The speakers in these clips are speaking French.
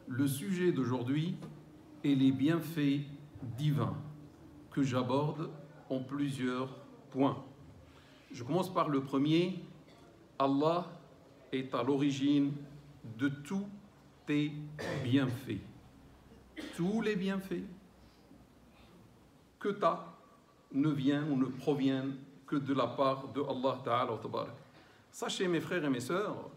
Le sujet d'aujourd'hui est les bienfaits divins que j'aborde en plusieurs points. Je commence par le premier. Allah est à l'origine de tous tes bienfaits. Tous les bienfaits que tu as ne viennent ou ne proviennent que de la part de Allah Ta'ala wa Tabarak. Sachez mes frères et mes sœurs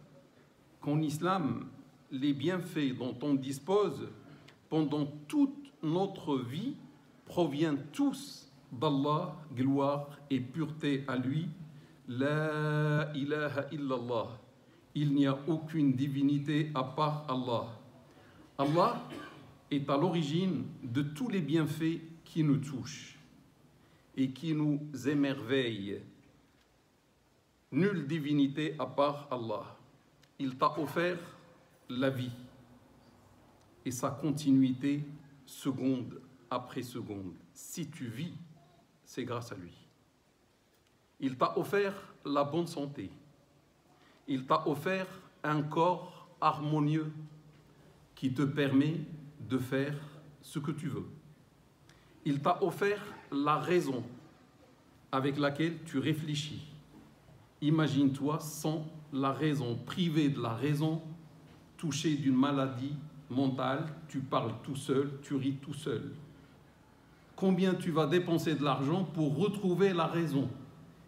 qu'en islam, les bienfaits dont on dispose pendant toute notre vie proviennent tous d'Allah, gloire et pureté à lui. La ilaha illallah. Il n'y a aucune divinité à part Allah. Allah est à l'origine de tous les bienfaits qui nous touchent et qui nous émerveillent. Nulle divinité à part Allah. Il t'a offert la vie et sa continuité seconde après seconde. Si tu vis, c'est grâce à lui. Il t'a offert la bonne santé. Il t'a offert un corps harmonieux qui te permet de faire ce que tu veux. Il t'a offert la raison avec laquelle tu réfléchis. Imagine-toi sans la raison, privé de la raison, touché d'une maladie mentale, tu parles tout seul, tu ris tout seul. Combien tu vas dépenser de l'argent pour retrouver la raison?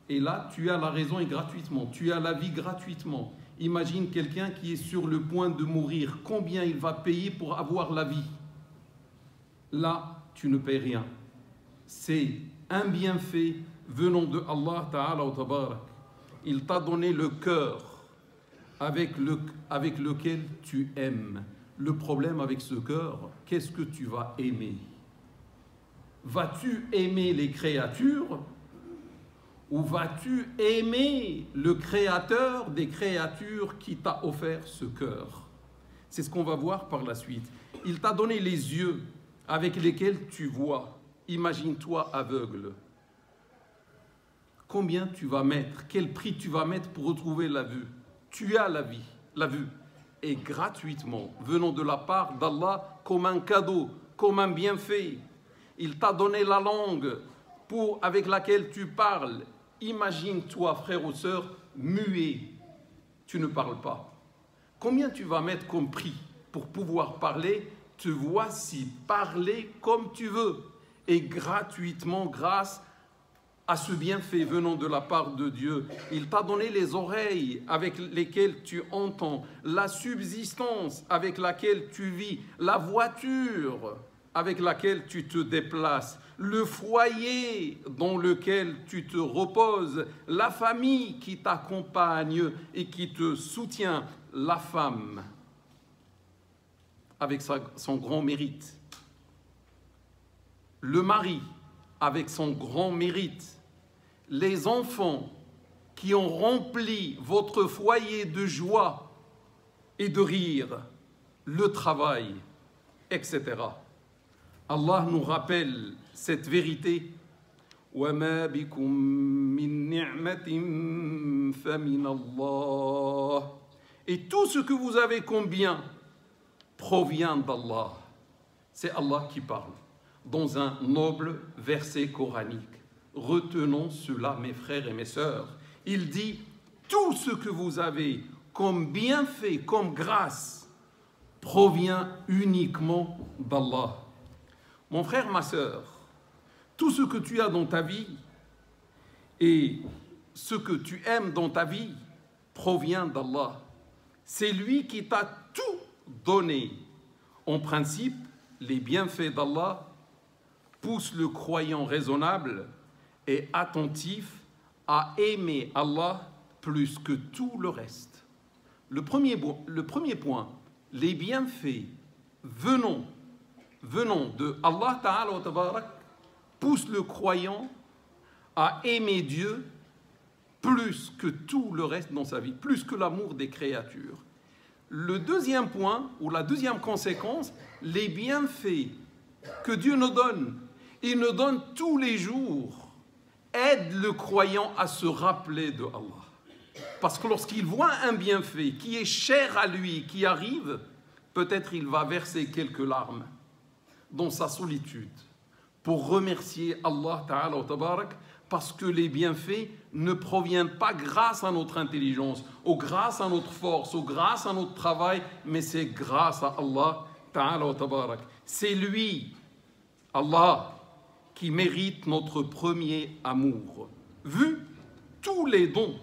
Et là, tu as la raison et gratuitement, tu as la vie gratuitement. Imagine quelqu'un qui est sur le point de mourir, combien il va payer pour avoir la vie? Là, tu ne payes rien. C'est un bienfait venant de Allah Ta'ala wa Tabarak. Il t'a donné le cœur avec lequel tu aimes. Le problème avec ce cœur, qu'est-ce que tu vas aimer? Vas-tu aimer les créatures ou vas-tu aimer le créateur des créatures qui t'a offert ce cœur? C'est ce qu'on va voir par la suite. Il t'a donné les yeux avec lesquels tu vois. Imagine-toi aveugle. Combien tu vas mettre? Quel prix tu vas mettre pour retrouver la vue? Tu as la vue. Et gratuitement, venant de la part d'Allah, comme un cadeau, comme un bienfait. Il t'a donné la langue avec laquelle tu parles. Imagine-toi, frère ou sœur, muet. Tu ne parles pas. Combien tu vas mettre comme prix pour pouvoir parler? Te voici parler comme tu veux. Et gratuitement, grâce à ce bienfait venant de la part de Dieu. Il t'a donné les oreilles avec lesquelles tu entends, la subsistance avec laquelle tu vis, la voiture avec laquelle tu te déplaces, le foyer dans lequel tu te reposes, la famille qui t'accompagne et qui te soutient, la femme avec son grand mérite, le mari avec son grand mérite, les enfants qui ont rempli votre foyer de joie et de rire, le travail, etc. Allah nous rappelle cette vérité. وَمَا بِكُم مِّن نِّعْمَةٍ فَمِنَ اللَّهِ. Et tout ce que vous avez comme bien provient d'Allah. C'est Allah qui parle dans un noble verset coranique. Retenons cela, mes frères et mes sœurs. Il dit, tout ce que vous avez comme bienfait, comme grâce, provient uniquement d'Allah. Mon frère, ma sœur, tout ce que tu as dans ta vie et ce que tu aimes dans ta vie provient d'Allah. C'est lui qui t'a tout donné. En principe, les bienfaits d'Allah poussent le croyant raisonnable et attentif à aimer Allah plus que tout le reste. Le premier point, les bienfaits venant de Allah Ta'ala wa Tabarak poussent le croyant à aimer Dieu plus que tout le reste dans sa vie, plus que l'amour des créatures. Le deuxième point, ou la deuxième conséquence, les bienfaits que Dieu nous donne, il nous donne tous les jours, aide le croyant à se rappeler de Allah. Parce que lorsqu'il voit un bienfait qui est cher à lui, qui arrive, peut-être il va verser quelques larmes dans sa solitude pour remercier Allah Ta'ala wa Tabarak, parce que les bienfaits ne proviennent pas grâce à notre intelligence, ou grâce à notre force, ou grâce à notre travail, mais c'est grâce à Allah Ta'ala wa Tabarak. C'est lui, Allah, qui mérite notre premier amour, vu tous les dons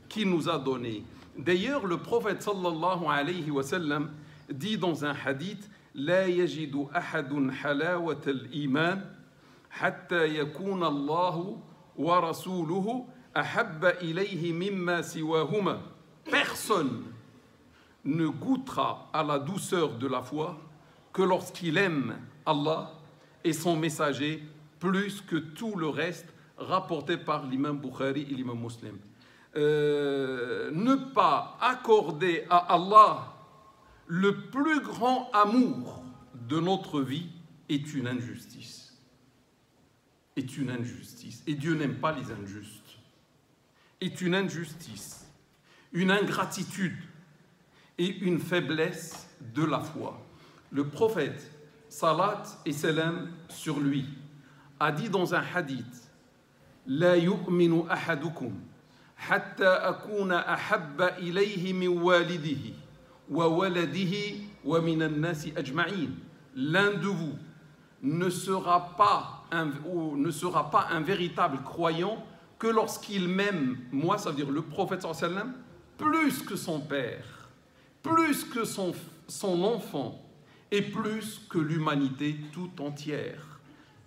qu'il nous a donnés. D'ailleurs, le prophète sallallahu alayhi wa sallam dit dans un hadith: La yajidu ahadun halawat al-iman hatta yakuna Allahu wa rasuluhu ahabba ilayhi mimma siwahuma. Personne ne goûtera à la douceur de la foi que lorsqu'il aime Allah et son messager plus que tout le reste, rapporté par l'imam Bukhari et l'imam Muslim. Ne pas accorder à Allah le plus grand amour de notre vie est une injustice. Est une injustice. Et Dieu n'aime pas les injustes. Est une injustice, une ingratitude et une faiblesse de la foi. Le prophète, salat et salam sur lui, a dit dans un hadith: La yu'minu ahadukum hatta akuna ahabba ilayhi min walidihi wa waladihi wa min an-nasi ajma'in. L'un de vous ne sera pas un véritable croyant que lorsqu'il m'aime, moi, ça veut dire le prophète sallallahu alayhi wa sallam, plus que son père, plus que son enfant et plus que l'humanité tout entière.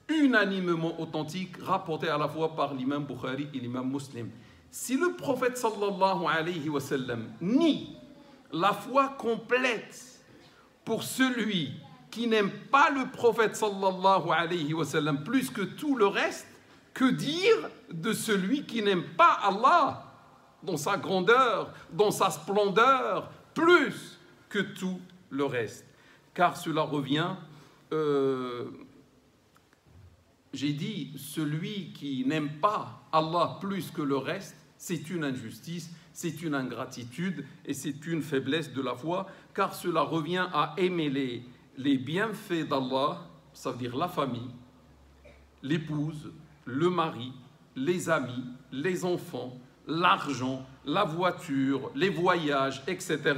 Unanimement authentique, rapporté à la fois par l'imam Bukhari et l'imam Muslim. Si le prophète sallallahu alayhi wa sallam nie la foi complète pour celui qui n'aime pas le prophète sallallahu alayhi wa sallam plus que tout le reste, que dire de celui qui n'aime pas Allah dans sa grandeur, dans sa splendeur, plus que tout le reste? Car cela revient, j'ai dit, celui qui n'aime pas Allah plus que le reste, c'est une injustice, c'est une ingratitude et c'est une faiblesse de la foi, car cela revient à aimer les bienfaits d'Allah, ça veut dire la famille, l'épouse, le mari, les amis, les enfants, l'argent, la voiture, les voyages, etc.,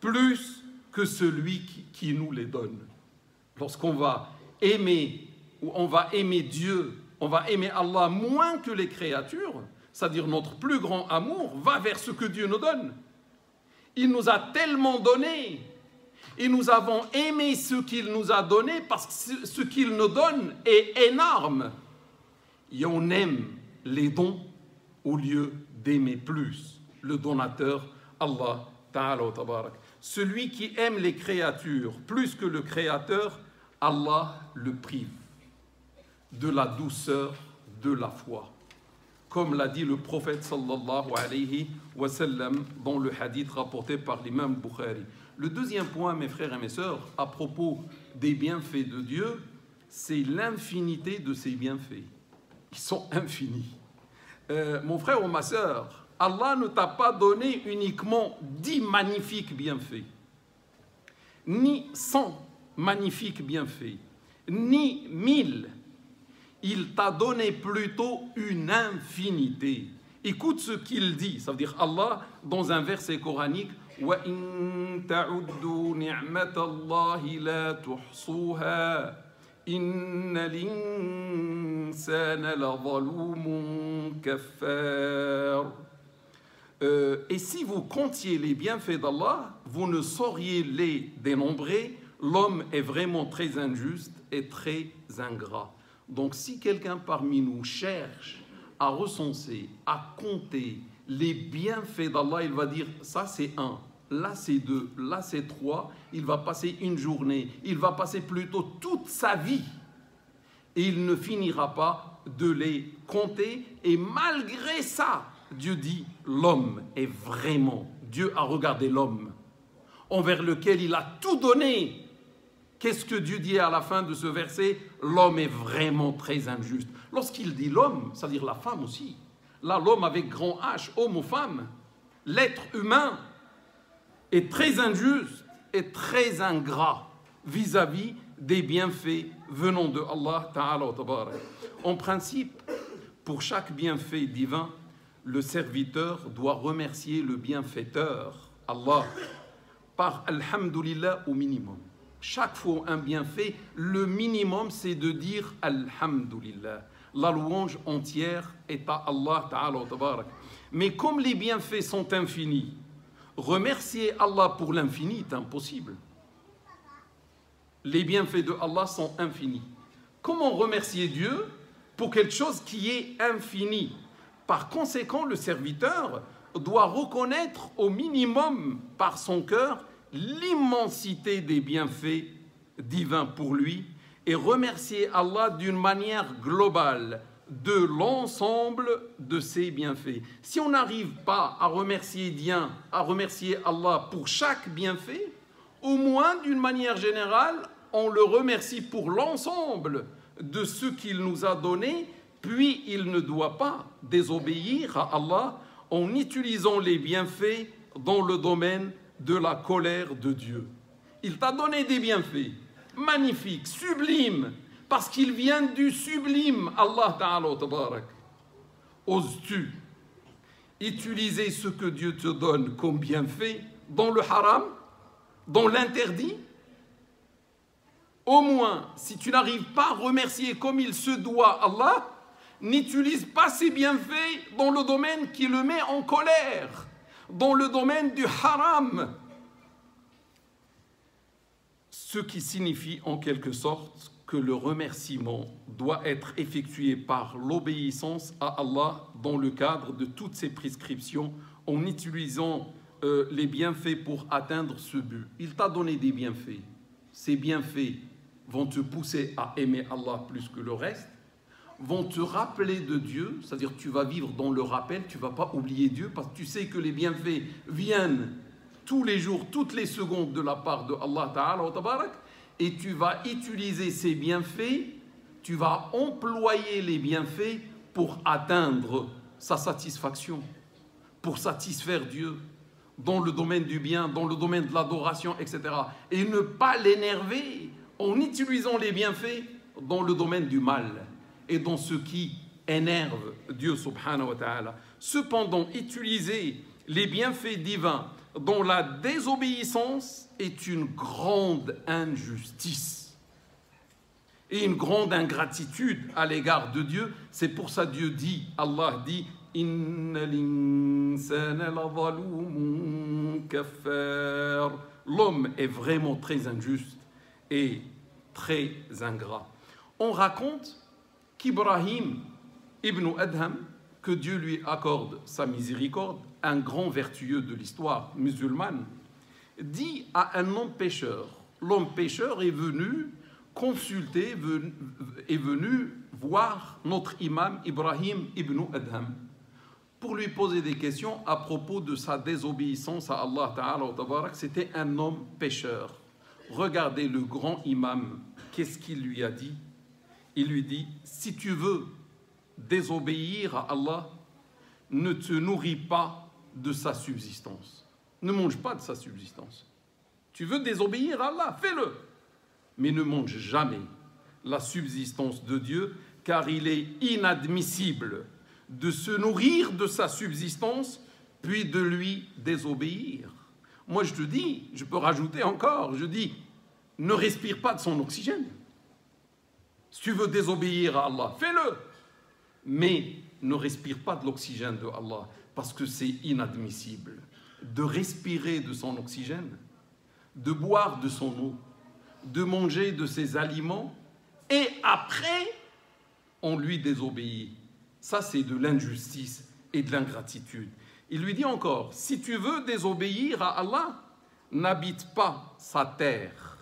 plus que celui qui nous les donne. Lorsqu'on va aimer, ou on va aimer Dieu, on va aimer Allah moins que les créatures, c'est-à-dire notre plus grand amour va vers ce que Dieu nous donne. Il nous a tellement donné, et nous avons aimé ce qu'il nous a donné parce que ce qu'il nous donne est énorme. Et on aime les dons au lieu d'aimer plus le donateur, Allah Ta'ala wa Tabarak. Celui qui aime les créatures plus que le créateur, Allah le prive de la douceur de la foi. Comme l'a dit le prophète sallallahu alayhi wa sallam dans le hadith rapporté par l'imam Bukhari. Le deuxième point, mes frères et mes sœurs, à propos des bienfaits de Dieu, c'est l'infinité de ses bienfaits. Ils sont infinis. Mon frère ou ma sœur, Allah ne t'a pas donné uniquement 10 magnifiques bienfaits, ni 100 magnifiques bienfaits, ni 1000. Il t'a donné plutôt une infinité. Écoute ce qu'il dit, ça veut dire Allah, dans un verset coranique: وَإِن تَعُدُّوا نِعْمَةَ اللَّهِ لَا تُحْصُوهَا إِنَّ الْإِنسَانَ لَظَلُومٌ كَفَّارٌ. Et si vous comptiez les bienfaits d'Allah, vous ne sauriez les dénombrer. L'homme est vraiment très injuste et très ingrat. Donc si quelqu'un parmi nous cherche à recenser, à compter les bienfaits d'Allah, il va dire ça c'est 1, là c'est 2, là c'est 3, il va passer une journée, il va passer plutôt toute sa vie et il ne finira pas de les compter. Et malgré ça, Dieu dit l'homme est vraiment, Dieu a regardé l'homme envers lequel il a tout donné. Qu'est-ce que Dieu dit à la fin de ce verset? L'homme est vraiment très injuste. Lorsqu'il dit l'homme, c'est-à-dire la femme aussi. Là, l'homme avec grand H, homme ou femme, l'être humain est très injuste est très ingrat vis-à-vis des bienfaits venant de Allah Ta'ala wa Tabarak. En principe, pour chaque bienfait divin, le serviteur doit remercier le bienfaiteur, Allah, par Alhamdulillah au minimum. Chaque fois un bienfait, le minimum c'est de dire Alhamdulillah. La louange entière est à Allah Ta'ala wa Tabarak. Mais comme les bienfaits sont infinis, remercier Allah pour l'infini est impossible. Les bienfaits de Allah sont infinis. Comment remercier Dieu pour quelque chose qui est infini? Par conséquent, le serviteur doit reconnaître au minimum par son cœur l'immensité des bienfaits divins pour lui et remercier Allah d'une manière globale de l'ensemble de ses bienfaits. Si on n'arrive pas à remercier Allah pour chaque bienfait, au moins d'une manière générale, on le remercie pour l'ensemble de ce qu'il nous a donné, puis il ne doit pas désobéir à Allah en utilisant les bienfaits dans le domaine de la colère de Dieu. Il t'a donné des bienfaits magnifiques, sublimes, parce qu'il vient du sublime Allah Ta'ala wa Tabarak. Oses-tu utiliser ce que Dieu te donne comme bienfait dans le haram, dans l'interdit? Au moins, si tu n'arrives pas à remercier comme il se doit Allah, n'utilise pas ses bienfaits dans le domaine qui le met en colère, dans le domaine du haram. Ce qui signifie en quelque sorte que le remerciement doit être effectué par l'obéissance à Allah dans le cadre de toutes ses prescriptions, en utilisant les bienfaits pour atteindre ce but. Il t'a donné des bienfaits. Ces bienfaits vont te pousser à aimer Allah plus que le reste, vont te rappeler de Dieu, c'est-à-dire tu vas vivre dans le rappel, tu ne vas pas oublier Dieu, parce que tu sais que les bienfaits viennent tous les jours, toutes les secondes de la part de Allah Ta'ala wa Tabarak, et tu vas utiliser ces bienfaits, tu vas employer les bienfaits pour atteindre sa satisfaction, pour satisfaire Dieu, dans le domaine du bien, dans le domaine de l'adoration, etc. Et ne pas l'énerver en utilisant les bienfaits dans le domaine du mal et dans ce qui énerve Dieu subhanahu wa ta'ala. Cependant, utiliser les bienfaits divins dans la désobéissance est une grande injustice et une grande ingratitude à l'égard de Dieu. C'est pour ça Dieu dit, Allah dit, Inna l'insana lazalumun kaffar. L'homme est vraiment très injuste et très ingrat. On raconte qu'Ibrahim ibn Adham, que Dieu lui accorde sa miséricorde, un grand vertueux de l'histoire musulmane, dit à un homme pécheur. L'homme pécheur est venu consulter, est venu voir notre imam Ibrahim ibn Adham pour lui poser des questions à propos de sa désobéissance à Allah Ta'ala wa Tabarak. C'était un homme pécheur. Regardez le grand imam, qu'est-ce qu'il lui a dit? Il lui dit, si tu veux désobéir à Allah, ne te nourris pas de sa subsistance. Ne mange pas de sa subsistance. Tu veux désobéir à Allah, fais-le. Mais ne mange jamais la subsistance de Dieu, car il est inadmissible de se nourrir de sa subsistance, puis de lui désobéir. Moi, je te dis, je peux rajouter encore, je dis, ne respire pas de son oxygène. Si tu veux désobéir à Allah, fais-le. Mais ne respire pas de l'oxygène de Allah, parce que c'est inadmissible de respirer de son oxygène, de boire de son eau, de manger de ses aliments, et après, on lui désobéit. Ça, c'est de l'injustice et de l'ingratitude. Il lui dit encore, si tu veux désobéir à Allah, n'habite pas sa terre.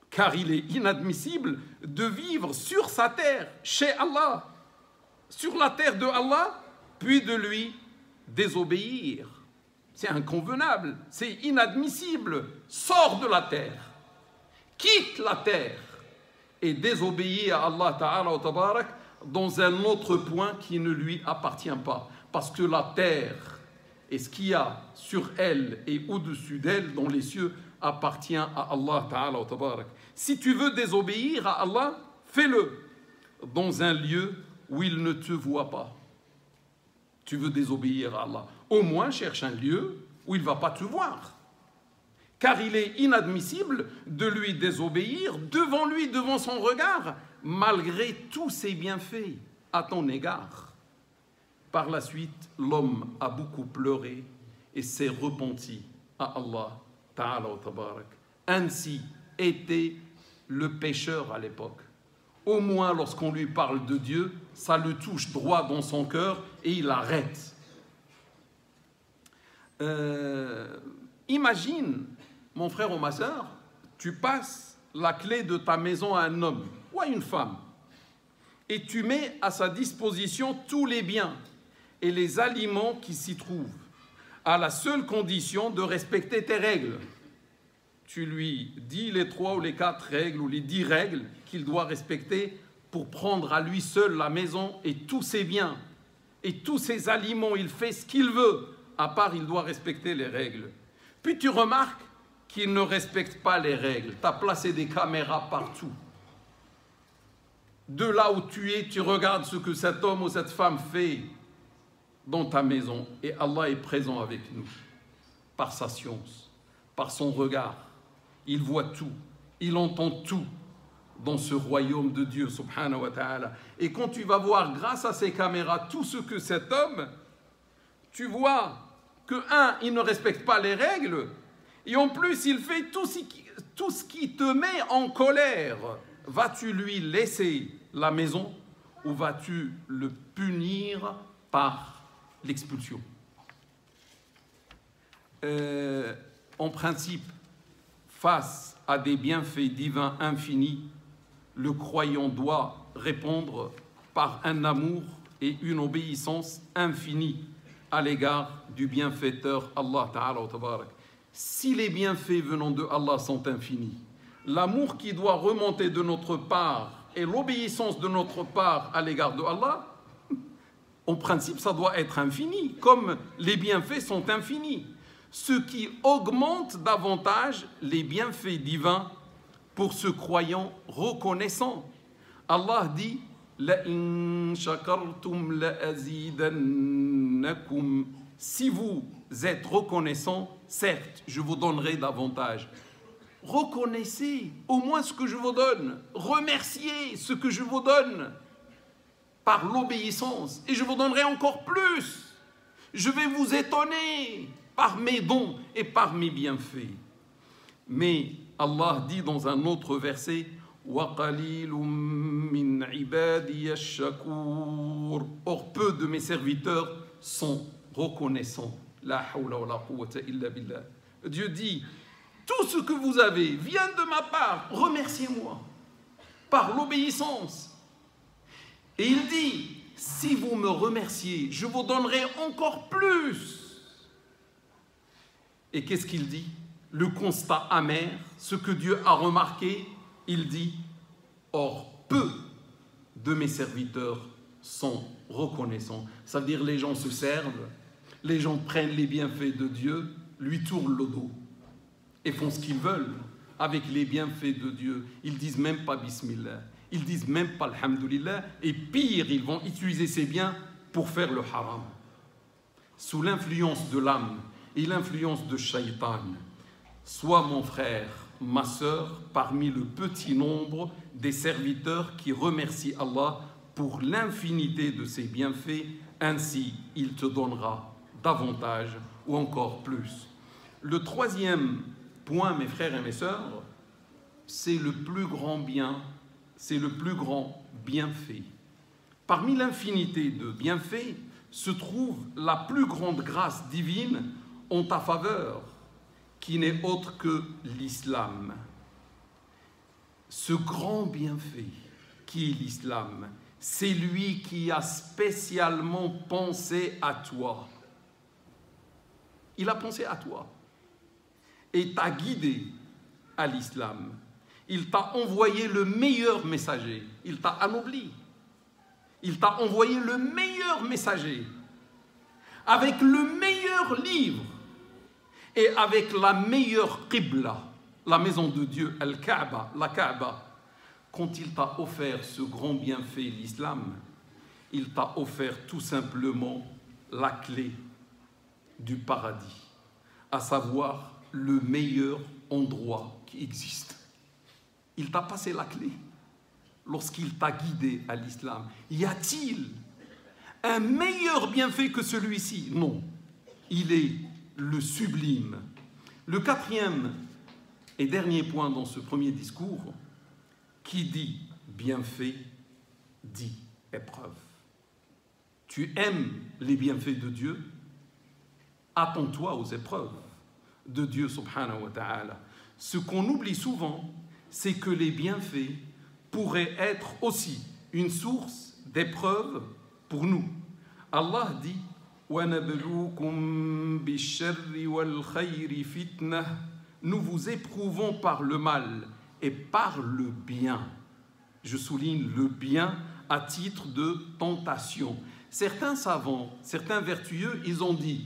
Car il est inadmissible de vivre sur sa terre, chez Allah, sur la terre de Allah, puis de lui désobéir. C'est inconvenable, c'est inadmissible. Sors de la terre, quitte la terre et désobéis à Allah Ta'ala wa Tabarak dans un autre point qui ne lui appartient pas. Parce que la terre et ce qu'il y a sur elle et au-dessus d'elle dans les cieux appartient à Allah Ta'ala wa Tabarak. Si tu veux désobéir à Allah, fais-le dans un lieu où il ne te voit pas. Tu veux désobéir à Allah, au moins cherche un lieu où il ne va pas te voir. Car il est inadmissible de lui désobéir devant lui, devant son regard, malgré tous ses bienfaits à ton égard. Par la suite, l'homme a beaucoup pleuré et s'est repenti à Allah Ta'ala wa Tabarak. Ainsi était le pécheur à l'époque. Au moins, lorsqu'on lui parle de Dieu, ça le touche droit dans son cœur et il arrête. Imagine, mon frère ou ma soeur, tu passes la clé de ta maison à un homme ou à une femme et tu mets à sa disposition tous les biens et les aliments qui s'y trouvent, à la seule condition de respecter tes règles. Tu lui dis les 3 ou les 4 règles ou les 10 règles qu'il doit respecter pour prendre à lui seul la maison et tous ses biens et tous ses aliments. Il fait ce qu'il veut, à part il doit respecter les règles. Puis tu remarques qu'il ne respecte pas les règles. Tu as placé des caméras partout. De là où tu es, tu regardes ce que cet homme ou cette femme fait dans ta maison. Et Allah est présent avec nous, par sa science, par son regard. Il voit tout, il entend tout dans ce royaume de Dieu, subhanahu wa ta'ala. Et quand tu vas voir, grâce à ces caméras, tout ce que cet homme, tu vois que, il ne respecte pas les règles, et en plus, il fait tout ce qui te met en colère. Vas-tu lui laisser la maison ou vas-tu le punir par l'expulsion? En principe, face à des bienfaits divins infinis, le croyant doit répondre par un amour et une obéissance infinie à l'égard du bienfaiteur Allah Ta'ala wa Tabarak. Si les bienfaits venant de Allah sont infinis, l'amour qui doit remonter de notre part et l'obéissance de notre part à l'égard de Allah, en principe, ça doit être infini, comme les bienfaits sont infinis. Ce qui augmente davantage les bienfaits divins pour ce croyant reconnaissant. Allah dit La in shakartum la azidannakum. Si vous êtes reconnaissant, certes, je vous donnerai davantage. Reconnaissez au moins ce que je vous donne. Remerciez ce que je vous donne par l'obéissance. Et je vous donnerai encore plus. Je vais vous étonner par mes dons et par mes bienfaits. Mais Allah dit dans un autre verset وَقَلِيلٌ مِّنْ عِبَادِيَ الشَّكُورُ. Or, peu de mes serviteurs sont reconnaissants. La hawla wa la quwwata illa billah. Dieu dit, tout ce que vous avez vient de ma part, remerciez-moi par l'obéissance. Et il dit, si vous me remerciez, je vous donnerai encore plus. Et qu'est-ce qu'il dit? Le constat amer, ce que Dieu a remarqué, il dit, or peu de mes serviteurs sont reconnaissants. Ça veut dire les gens se servent, les gens prennent les bienfaits de Dieu, lui tournent le dos et font ce qu'ils veulent avec les bienfaits de Dieu. Ils disent même pas Bismillah, ils disent même pas Alhamdulillah, et pire, ils vont utiliser ces biens pour faire le haram. Sous l'influence de l'âme et l'influence de Shaitan, sois mon frère, ma sœur, parmi le petit nombre des serviteurs qui remercient Allah pour l'infinité de ses bienfaits, ainsi il te donnera davantage ou encore plus. Le troisième point, mes frères et mes sœurs, c'est le plus grand bien, c'est le plus grand bienfait. Parmi l'infinité de bienfaits se trouve la plus grande grâce divine en ta faveur, qui n'est autre que l'islam. Ce grand bienfait qui est l'islam, c'est lui qui a spécialement pensé à toi. Il a pensé à toi et t'a guidé à l'islam. Il t'a envoyé le meilleur messager. Il t'a anobli. Il t'a envoyé le meilleur messager avec le meilleur livre et avec la meilleure qibla, la maison de Dieu, Al-Kaaba, la Kaaba. Quand il t'a offert ce grand bienfait, l'islam, il t'a offert tout simplement la clé du paradis, à savoir le meilleur endroit qui existe. Il t'a passé la clé lorsqu'il t'a guidé à l'islam. Y a-t-il un meilleur bienfait que celui-ci? Non, il est le sublime. Le quatrième et dernier point dans ce premier discours, qui dit bienfait, dit épreuve. Tu aimes les bienfaits de Dieu? Attends-toi aux épreuves de Dieu subhanahu wa ta'ala. Ce qu'on oublie souvent, c'est que les bienfaits pourraient être aussi une source d'épreuves pour nous. Allah dit وَنَبْلُوكُمْ بِالشَّرِّ وَالْخَيْرِ فِتْنَةً. Nous vous éprouvons par le mal et par le bien. Je souligne le bien à titre de tentation. Certains savants, certains vertueux, ils ont dit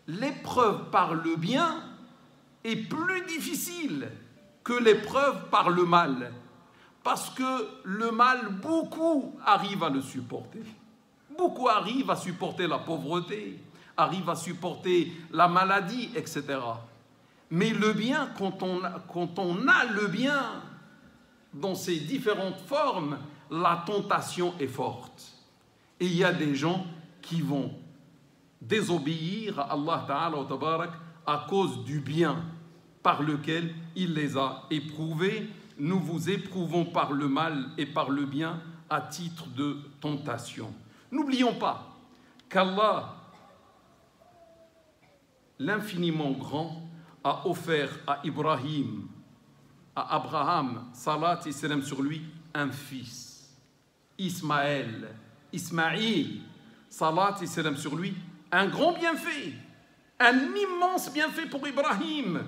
l'épreuve par le bien est plus difficile que l'épreuve par le mal, parce que le mal, beaucoup arrivent à le supporter. Beaucoup arrivent à supporter la pauvreté, arrivent à supporter la maladie, etc. Mais le bien, quand on a le bien dans ses différentes formes, la tentation est forte. Et il y a des gens qui vont désobéir à Allah Ta'ala wa Tabarak à cause du bien par lequel il les a éprouvés. Nous vous éprouvons par le mal et par le bien à titre de tentation. N'oublions pas qu'Allah, l'infiniment grand, a offert à Ibrahim, à Abraham, salat et salam sur lui, un fils, Ismaël, salat et salam sur lui, un grand bienfait, un immense bienfait pour Ibrahim,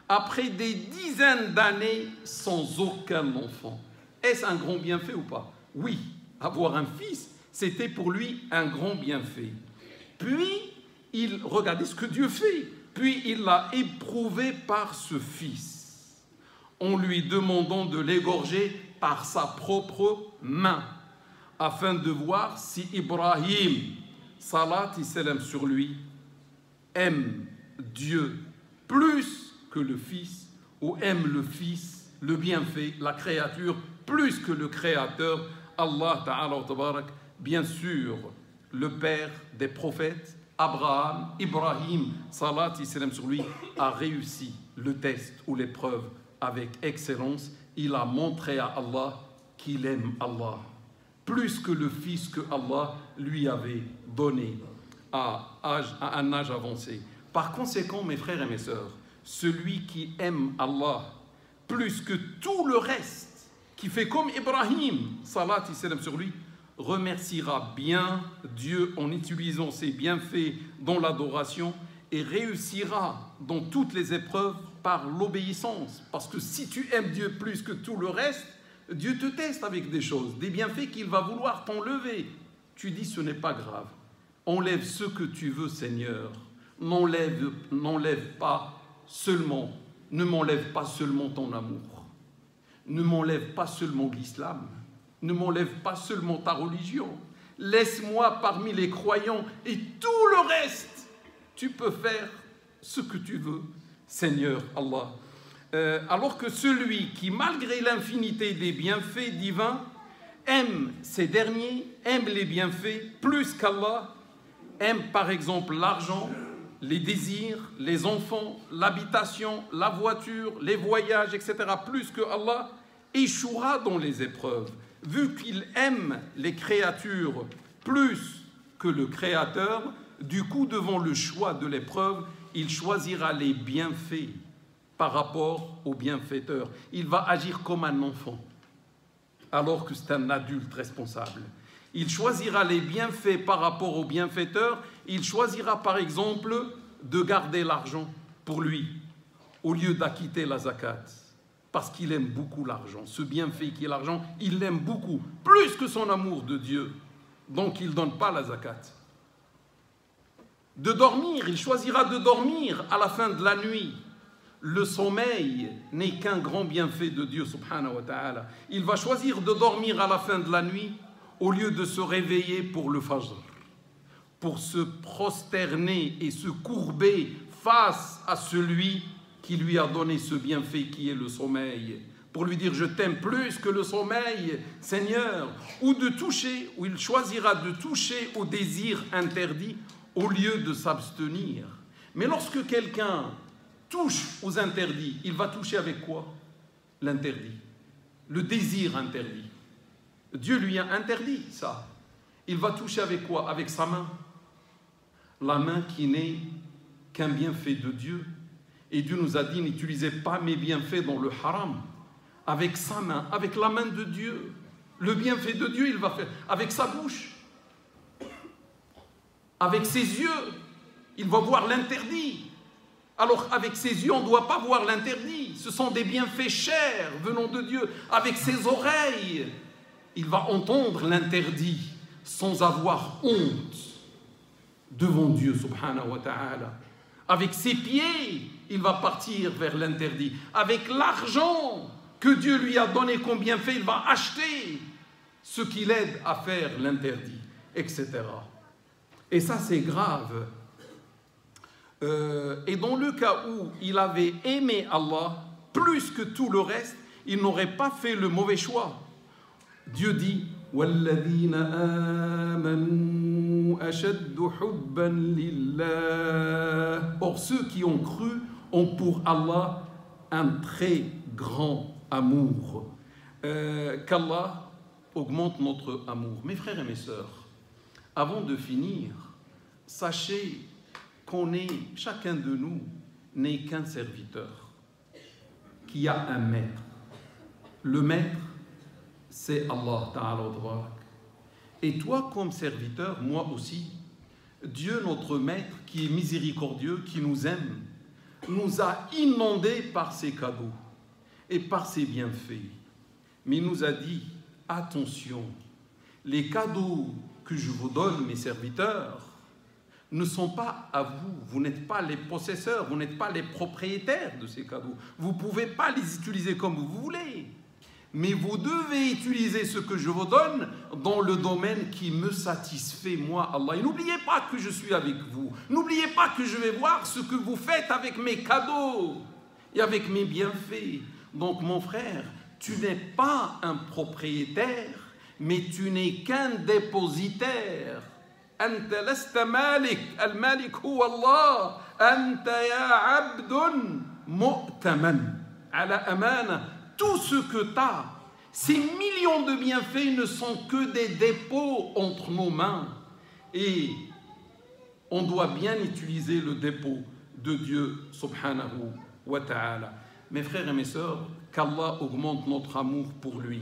après des dizaines d'années sans aucun enfant. Est-ce un grand bienfait ou pas? Oui, avoir un fils, c'était pour lui un grand bienfait. Puis, regardez ce que Dieu fait. Puis, il l'a éprouvé par ce fils, en lui demandant de l'égorger par sa propre main, afin de voir si Ibrahim, salat et salam sur lui, aime Dieu plus que le fils, ou aime le fils, le bienfait, la créature, plus que le créateur, Allah Ta'ala wa Tabarak. Bien sûr, le père des prophètes, Abraham, Ibrahim, salat et salam sur lui, a réussi le test ou l'épreuve avec excellence. Il a montré à Allah qu'il aime Allah, plus que le fils que Allah lui avait donné à un âge avancé. Par conséquent, mes frères et mes sœurs, celui qui aime Allah plus que tout le reste, qui fait comme Ibrahim, salat et salam sur lui, remerciera bien Dieu en utilisant ses bienfaits dans l'adoration et réussira dans toutes les épreuves par l'obéissance. Parce que si tu aimes Dieu plus que tout le reste, Dieu te teste avec des choses, des bienfaits qu'il va vouloir t'enlever. Tu dis ce n'est pas grave. Enlève ce que tu veux, Seigneur. N'enlève pas seulement, ne m'enlève pas seulement ton amour. Ne m'enlève pas seulement l'islam. Ne m'enlève pas seulement ta religion. Laisse-moi parmi les croyants et tout le reste. Tu peux faire ce que tu veux, Seigneur Allah. Alors que celui qui, malgré l'infinité des bienfaits divins, aime ces derniers, aime les bienfaits plus qu'Allah, aime par exemple l'argent, les désirs, les enfants, l'habitation, la voiture, les voyages, etc., plus que Allah, échouera dans les épreuves. Vu qu'il aime les créatures plus que le Créateur, du coup, devant le choix de l'épreuve, il choisira les bienfaits par rapport au bienfaiteur. Il va agir comme un enfant, alors que c'est un adulte responsable. Il choisira les bienfaits par rapport au bienfaiteur. Il choisira par exemple de garder l'argent pour lui, au lieu d'acquitter la zakat. Parce qu'il aime beaucoup l'argent. Ce bienfait qui est l'argent, il l'aime beaucoup, plus que son amour de Dieu. Donc il ne donne pas la zakat. de dormir, il choisira de dormir à la fin de la nuit. Le sommeil n'est qu'un grand bienfait de Dieu subhanahu wa ta'ala. Il va choisir de dormir à la fin de la nuit au lieu de se réveiller pour le fajr, pour se prosterner et se courber face à celui qui lui a donné ce bienfait qui est le sommeil, pour lui dire je t'aime plus que le sommeil, Seigneur, ou de toucher, ou il choisira de toucher au désir interdit au lieu de s'abstenir. Mais lorsque quelqu'un touche aux interdits, il va toucher avec quoi? L'interdit, le désir interdit. Dieu lui a interdit ça. Il va toucher avec quoi? Avec sa main. La main qui n'est qu'un bienfait de Dieu. Et Dieu nous a dit, n'utilisez pas mes bienfaits dans le haram. Avec sa main, avec la main de Dieu. Le bienfait de Dieu, il va faire avec sa bouche. Avec ses yeux, il va voir l'interdit. Alors, avec ses yeux, on ne doit pas voir l'interdit. Ce sont des bienfaits chers venant de Dieu. Avec ses oreilles, il va entendre l'interdit sans avoir honte devant Dieu, subhanahu wa ta'ala. Avec ses pieds, il va partir vers l'interdit. Avec l'argent que Dieu lui a donné comme bienfait, il va acheter ce qui l'aide à faire l'interdit, etc. Et ça, c'est grave. Et dans le cas où il avait aimé Allah plus que tout le reste, il n'aurait pas fait le mauvais choix. Dieu dit وَالَّذِينَ آمَنُوا أَشَدُّ حُبًّا لِلَّهِ. Or, ceux qui ont cru ont pour Allah un très grand amour. Qu'Allah augmente notre amour. Mes frères et mes sœurs, avant de finir, sachez qu'on est, chacun de nous n'est qu'un serviteur qui a un maître. Le maître, c'est Allah Ta'ala. Et toi, comme serviteur, moi aussi, Dieu, notre maître, qui est miséricordieux, qui nous aime, nous a inondés par ses cadeaux et par ses bienfaits. Mais il nous a dit, attention, les cadeaux que je vous donne, mes serviteurs, ne sont pas à vous. Vous n'êtes pas les possesseurs, vous n'êtes pas les propriétaires de ces cadeaux. Vous ne pouvez pas les utiliser comme vous voulez. Mais vous devez utiliser ce que je vous donne dans le domaine qui me satisfait, moi, Allah. Et n'oubliez pas que je suis avec vous. N'oubliez pas que je vais voir ce que vous faites avec mes cadeaux et avec mes bienfaits. Donc, mon frère, tu n'es pas un propriétaire, mais tu n'es qu'un dépositaire. أنت لست مالك المالك هو الله أنت يا عبد مؤتمن على أمانة. Tout ce que tu as, ces millions de bienfaits ne sont que des dépôts entre nos mains. Et on doit bien utiliser le dépôt de Dieu subhanahu wa ta'ala. Mes frères et mes sœurs, qu'Allah augmente notre amour pour lui,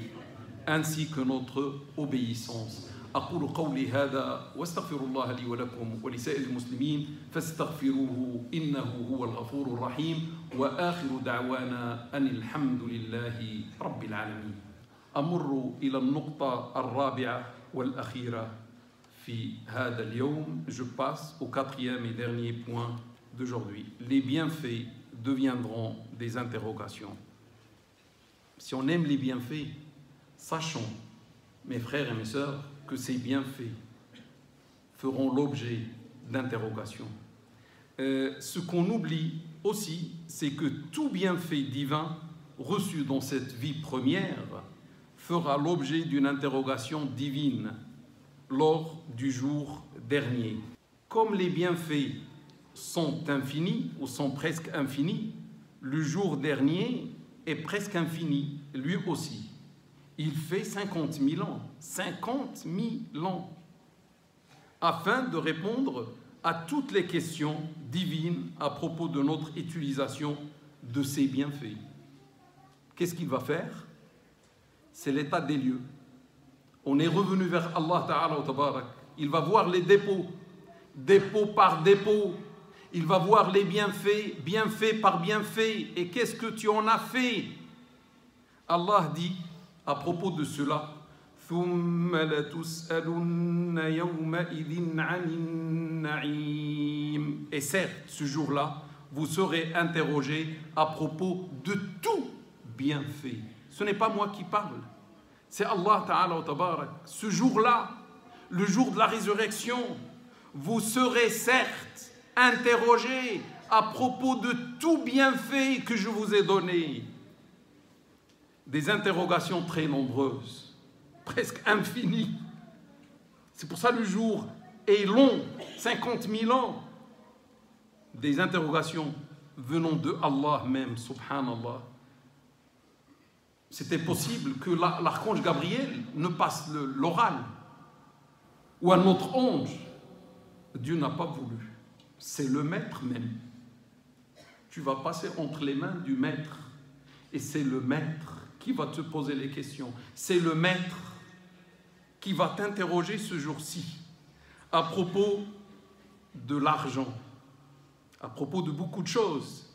ainsi que notre obéissance. أقول قولي هذا واستغفر الله لي ولكم ولسائر المسلمين فاستغفروه إنه هو الغفور الرحيم وآخر دعوانا أن الحمد لله رب العالمين. أمر إلى النقطة الرابعة والأخيرة في هذا اليوم. Je passe au quatrième et dernier point d'aujourd'hui. Les bienfaits deviendront des interrogations. Si on aime les bienfaits, sachons, mes frères et mes sœurs, que ces bienfaits feront l'objet d'interrogations. Ce qu'on oublie aussi, c'est que tout bienfait divin reçu dans cette vie première fera l'objet d'une interrogation divine lors du jour dernier. Comme les bienfaits sont infinis ou sont presque infinis, le jour dernier est presque infini, lui aussi. Il fait 50 000 ans, 50 000 ans, afin de répondre à toutes les questions divines à propos de notre utilisation de ces bienfaits. Qu'est-ce qu'il va faire? C'est l'état des lieux. On est revenu vers Allah Ta'ala wa Tabarak. Il va voir les dépôts, dépôt par dépôt. Il va voir les bienfaits, bienfait par bienfait. Et qu'est-ce que tu en as fait? Allah dit à propos de cela, ثم لتسألن يومئذ عن النعيم. Et certes, ce jour-là, vous serez interrogés à propos de tout bienfait. Ce n'est pas moi qui parle, c'est Allah Ta'ala wa Tabarak. Ce jour-là, le jour de la résurrection, vous serez certes interrogés à propos de tout bienfait que je vous ai donné. Des interrogations très nombreuses, presque infinies. C'est pour ça que le jour est long, 50 000 ans. Des interrogations venant de Allah même, subhanallah. C'était possible que l'archange Gabriel ne passe l'oral ou un autre ange. Dieu n'a pas voulu. C'est le maître même. Tu vas passer entre les mains du maître et c'est le maître qui va te poser les questions. C'est le maître qui va t'interroger ce jour-ci à propos de l'argent, à propos de beaucoup de choses.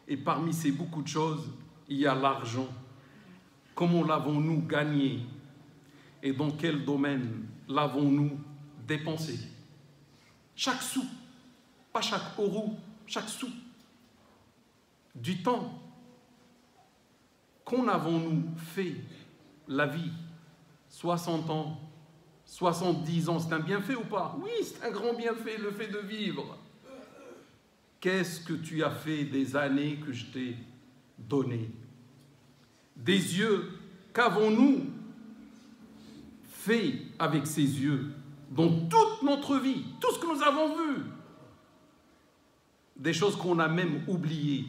Et parmi ces beaucoup de choses, il y a l'argent. Comment l'avons-nous gagné et dans quel domaine l'avons-nous dépensé? Chaque sou, pas chaque euro, chaque sou. Du temps. Qu'en avons-nous fait la vie? 60 ans, 70 ans, c'est un bienfait ou pas? Oui, c'est un grand bienfait, le fait de vivre. Qu'est-ce que tu as fait des années que je t'ai données? Des yeux, qu'avons-nous fait avec ces yeux dans toute notre vie? Tout ce que nous avons vu. Des choses qu'on a même oubliées.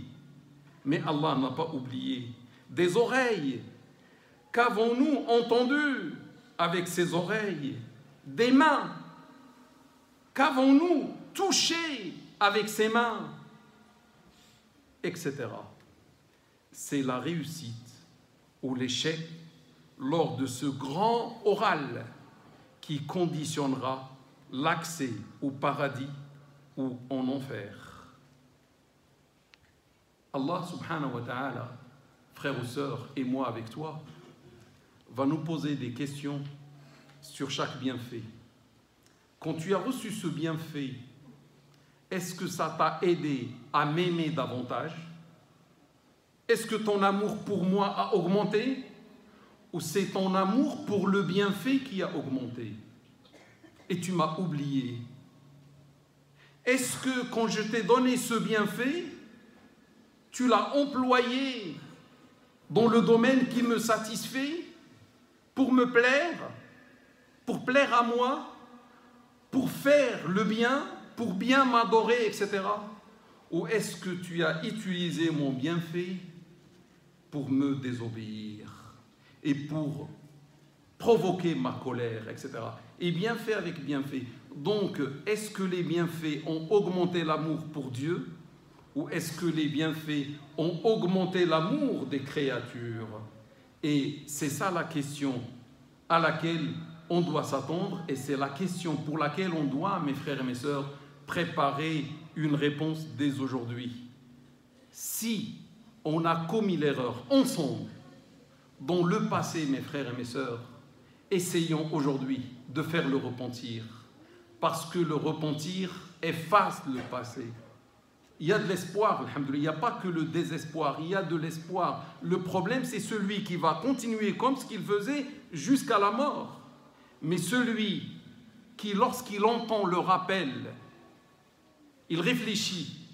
Mais Allah n'a pas oublié. Des oreilles, qu'avons-nous entendu avec ces oreilles? Des mains, qu'avons-nous touché avec ces mains? Etc. C'est la réussite ou l'échec lors de ce grand oral qui conditionnera l'accès au paradis ou en enfer. Allah subhanahu wa ta'ala, frères ou sœurs, et moi avec toi, va nous poser des questions sur chaque bienfait. Quand tu as reçu ce bienfait, est-ce que ça t'a aidé à m'aimer davantage? Est-ce que ton amour pour moi a augmenté? Ou c'est ton amour pour le bienfait qui a augmenté? Et tu m'as oublié. Est-ce que quand je t'ai donné ce bienfait, tu l'as employé dans le domaine qui me satisfait, pour me plaire, pour plaire à moi, pour faire le bien, pour bien m'adorer, etc. Ou est-ce que tu as utilisé mon bienfait pour me désobéir et pour provoquer ma colère, etc. Et bienfait avec bienfait. Donc, est-ce que les bienfaits ont augmenté l'amour pour Dieu? Ou est-ce que les bienfaits ont augmenté l'amour des créatures? Et c'est ça la question à laquelle on doit s'attendre, et c'est la question pour laquelle on doit, mes frères et mes sœurs, préparer une réponse dès aujourd'hui. Si on a commis l'erreur ensemble, dans le passé, mes frères et mes sœurs, essayons aujourd'hui de faire le repentir, parce que le repentir efface le passé. Il y a de l'espoir, alhamdoulilah. Il n'y a pas que le désespoir, il y a de l'espoir. Le problème, c'est celui qui va continuer comme ce qu'il faisait jusqu'à la mort. Mais celui qui, lorsqu'il entend le rappel, il réfléchit,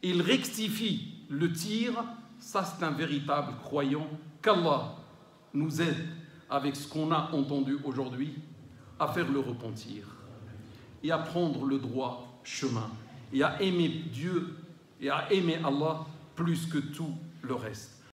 il rectifie le tir, ça c'est un véritable croyant. Qu'Allah nous aide avec ce qu'on a entendu aujourd'hui à faire le repentir et à prendre le droit chemin et à aimer Dieu et à aimer Allah plus que tout le reste.